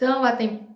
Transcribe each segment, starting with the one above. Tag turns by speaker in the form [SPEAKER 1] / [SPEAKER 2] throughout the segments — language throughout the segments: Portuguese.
[SPEAKER 1] Então,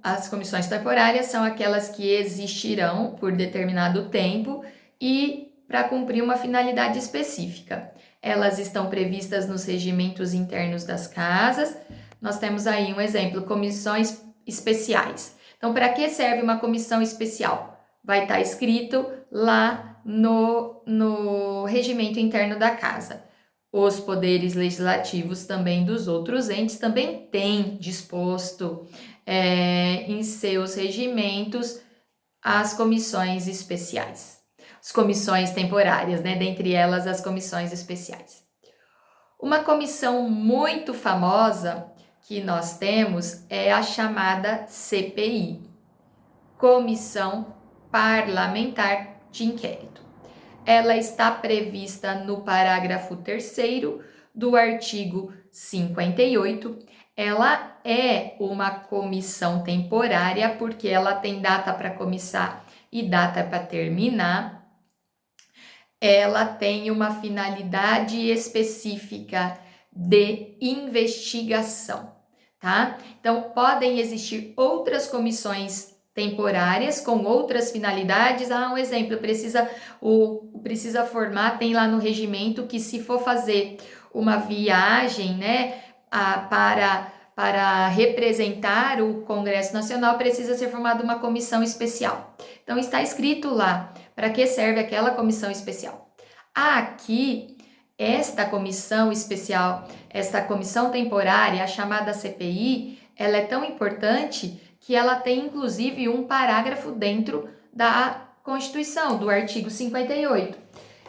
[SPEAKER 1] as comissões temporárias são aquelas que existirão por determinado tempo e para cumprir uma finalidade específica. Elas estão previstas nos regimentos internos das casas. Nós temos aí um exemplo, comissões especiais. Então, para que serve uma comissão especial? Vai estar escrito lá no regimento interno da casa. Os poderes legislativos também dos outros entes também têm disposto em seus regimentos as comissões especiais. As comissões temporárias, né? Dentre elas, as comissões especiais. Uma comissão muito famosa que nós temos é a chamada CPI, Comissão Parlamentar de Inquérito. Ela está prevista no parágrafo 3º do artigo 58. Ela é uma comissão temporária porque ela tem data para começar e data para terminar. Ela tem uma finalidade específica de investigação, tá? Então, podem existir outras comissões temporárias com outras finalidades. Um exemplo, precisa formar, tem lá no regimento que se for fazer uma viagem, né, para representar o Congresso Nacional, precisa ser formada uma comissão especial. Então, está escrito lá para que serve aquela comissão especial. Aqui, esta comissão especial, esta comissão temporária, a chamada CPI, ela é tão importante que ela tem inclusive um parágrafo dentro da Constituição, do artigo 58.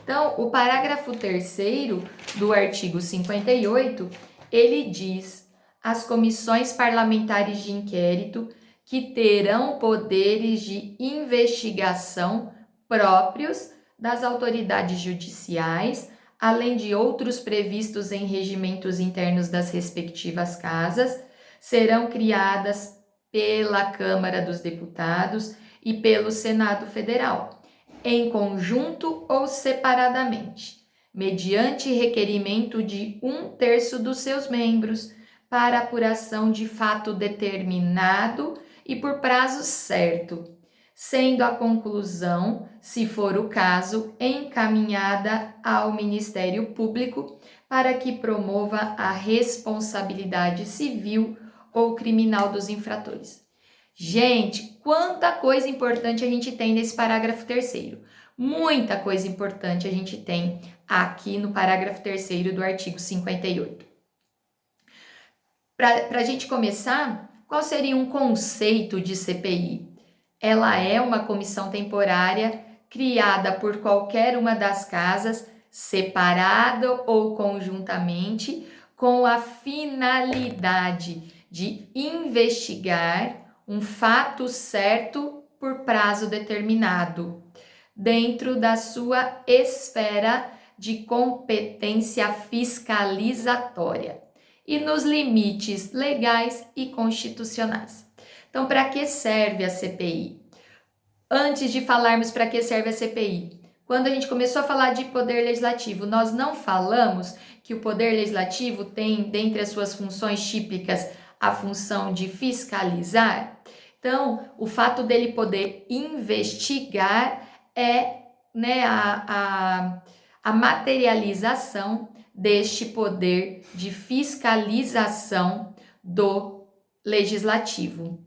[SPEAKER 1] Então, o parágrafo 3º do artigo 58, ele diz: as comissões parlamentares de inquérito que terão poderes de investigação próprios das autoridades judiciais, além de outros previstos em regimentos internos das respectivas casas, serão criadas pela Câmara dos Deputados e pelo Senado Federal, em conjunto ou separadamente, mediante requerimento de 1/3 dos seus membros, para apuração de fato determinado e por prazo certo, sendo a conclusão, se for o caso, encaminhada ao Ministério Público para que promova a responsabilidade civil ou criminal dos infratores. Gente, quanta coisa importante a gente tem nesse parágrafo 3º. Muita coisa importante a gente tem aqui no parágrafo 3º do artigo 58. Para a gente começar, qual seria um conceito de CPI? Ela é uma comissão temporária criada por qualquer uma das casas, separada ou conjuntamente, com a finalidade de investigar um fato certo por prazo determinado, dentro da sua esfera de competência fiscalizatória e nos limites legais e constitucionais. Então, para que serve a CPI? Antes de falarmos para que serve a CPI, quando a gente começou a falar de poder legislativo, nós não falamos que o poder legislativo tem, dentre as suas funções típicas, a função de fiscalizar? Então, o fato dele poder investigar é, né, a materialização deste poder de fiscalização do legislativo.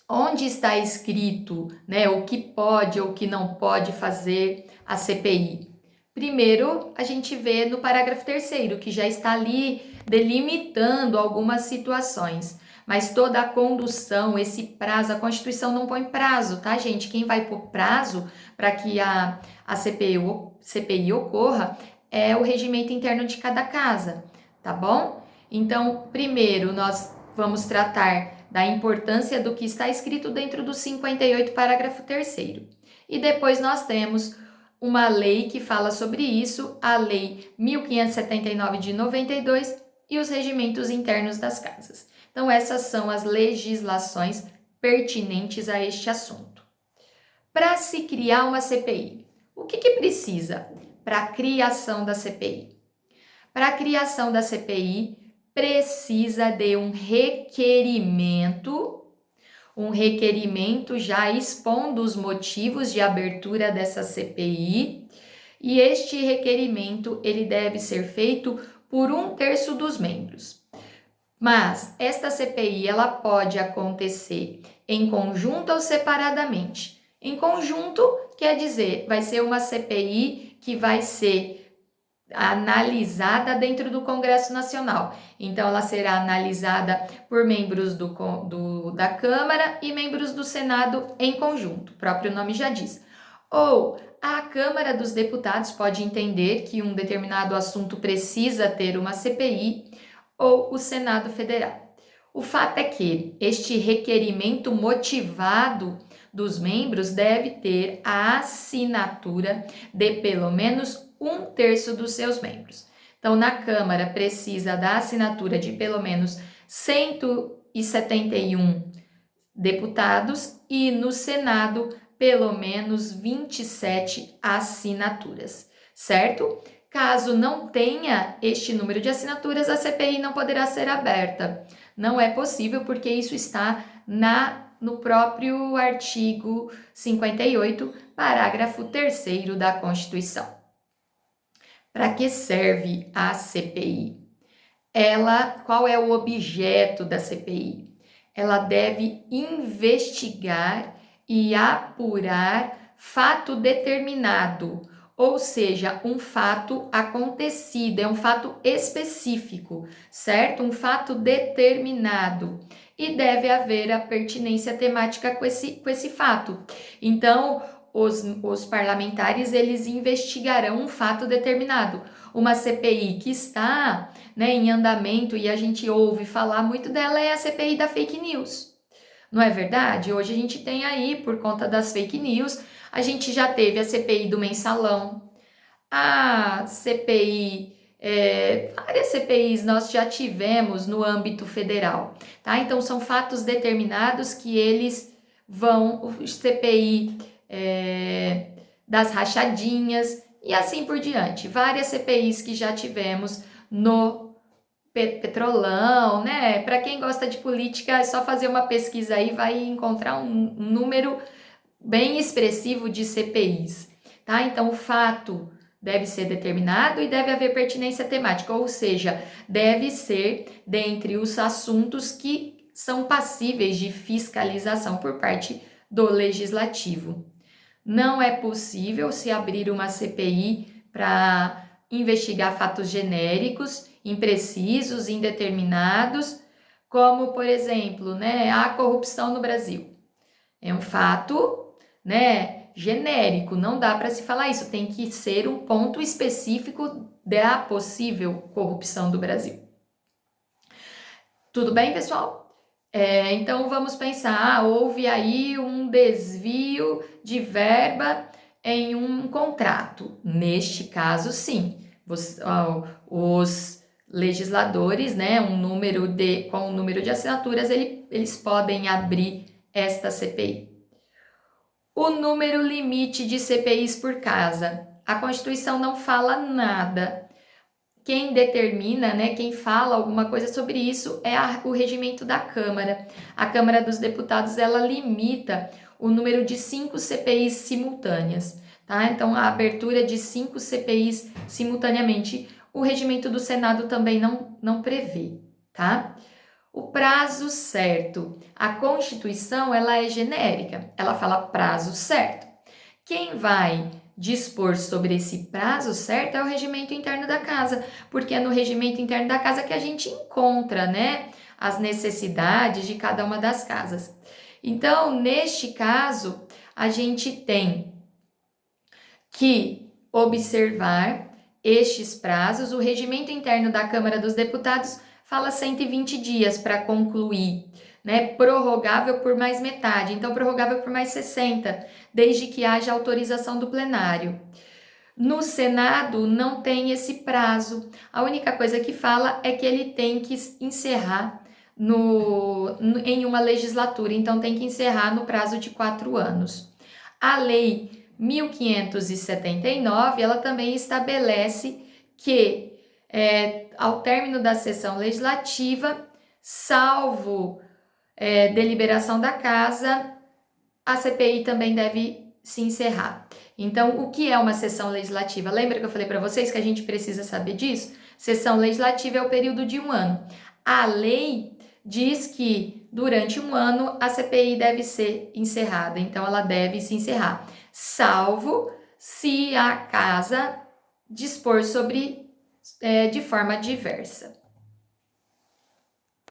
[SPEAKER 1] Onde está escrito, né, o que pode ou o que não pode fazer a CPI? Primeiro, a gente vê no parágrafo 3º, que já está ali delimitando algumas situações. Mas toda a condução, esse prazo, a Constituição não põe prazo, tá, gente? Quem vai pôr prazo para que a CPI ocorra é o regimento interno de cada casa, tá bom? Então, primeiro, nós vamos tratar da importância do que está escrito dentro do 58, parágrafo 3º. E depois nós temos uma lei que fala sobre isso, a Lei 1579 de 92 e os regimentos internos das casas. Então, essas são as legislações pertinentes a este assunto. Para se criar uma CPI, o que precisa para a criação da CPI? Para a criação da CPI, precisa de um requerimento já expondo os motivos de abertura dessa CPI, e este requerimento ele deve ser feito por 1/3 dos membros. Mas esta CPI ela pode acontecer em conjunto ou separadamente. Em conjunto quer dizer, vai ser uma CPI que vai ser analisada dentro do Congresso Nacional. Então, ela será analisada por membros da Câmara e membros do Senado em conjunto, o próprio nome já diz. Ou a Câmara dos Deputados pode entender que um determinado assunto precisa ter uma CPI, ou o Senado Federal. O fato é que este requerimento motivado dos membros deve ter a assinatura de pelo menos 1/3 dos seus membros. Então, na Câmara precisa da assinatura de pelo menos 171 deputados e no Senado pelo menos 27 assinaturas, certo? Caso não tenha este número de assinaturas, a CPI não poderá ser aberta. Não é possível porque isso está no próprio artigo 58, parágrafo 3º da Constituição. Para que serve a CPI? Qual é o objeto da CPI? Ela deve investigar e apurar fato determinado, ou seja, um fato acontecido, é um fato específico, certo? Um fato determinado. E deve haver a pertinência temática com esse fato. Então, os parlamentares, eles investigarão um fato determinado. Uma CPI que está, em andamento e a gente ouve falar muito dela é a CPI da fake news. Não é verdade? Hoje a gente tem aí, por conta das fake news, a gente já teve a CPI do mensalão, a CPI, várias CPIs nós já tivemos no âmbito federal, tá? Então, são fatos determinados que eles vão, o CPI das rachadinhas e assim por diante. Várias CPIs que já tivemos no Petrolão, né? Para quem gosta de política, é só fazer uma pesquisa aí, vai encontrar um número bem expressivo de CPIs, tá? Então, o fato deve ser determinado e deve haver pertinência temática, ou seja, deve ser dentre os assuntos que são passíveis de fiscalização por parte do Legislativo. Não é possível se abrir uma CPI para investigar fatos genéricos, imprecisos, indeterminados, como, por exemplo, a corrupção no Brasil. É um fato, genérico, não dá para se falar isso, tem que ser um ponto específico da possível corrupção do Brasil. Tudo bem, pessoal? Então, vamos pensar, houve aí um desvio de verba em um contrato. Neste caso, sim, os legisladores, com o número de assinaturas, eles podem abrir esta CPI. O número limite de CPIs por casa. A Constituição não fala nada. Quem determina, quem fala alguma coisa sobre isso é o regimento da Câmara. A Câmara dos Deputados, ela limita o número de 5 CPIs simultâneas, tá? Então, a abertura de 5 CPIs simultaneamente. O regimento do Senado também não prevê, tá? O prazo certo. A Constituição, ela é genérica, ela fala prazo certo. Quem vai dispor sobre esse prazo certo é o regimento interno da casa, porque é no regimento interno da casa que a gente encontra, as necessidades de cada uma das casas. Então, neste caso, a gente tem que observar estes prazos. O regimento interno da Câmara dos Deputados fala 120 dias para concluir, prorrogável por mais metade, então prorrogável por mais 60, desde que haja autorização do plenário. No Senado não tem esse prazo, a única coisa que fala é que ele tem que encerrar em uma legislatura, então tem que encerrar no prazo de 4 anos. A Lei 1579, ela também estabelece que ao término da sessão legislativa, salvo deliberação da casa, a CPI também deve se encerrar. Então, o que é uma sessão legislativa? Lembra que eu falei para vocês que a gente precisa saber disso? Sessão legislativa é o período de um ano. A lei diz que durante um ano a CPI deve ser encerrada, então ela deve se encerrar, salvo se a casa dispor sobre de forma diversa.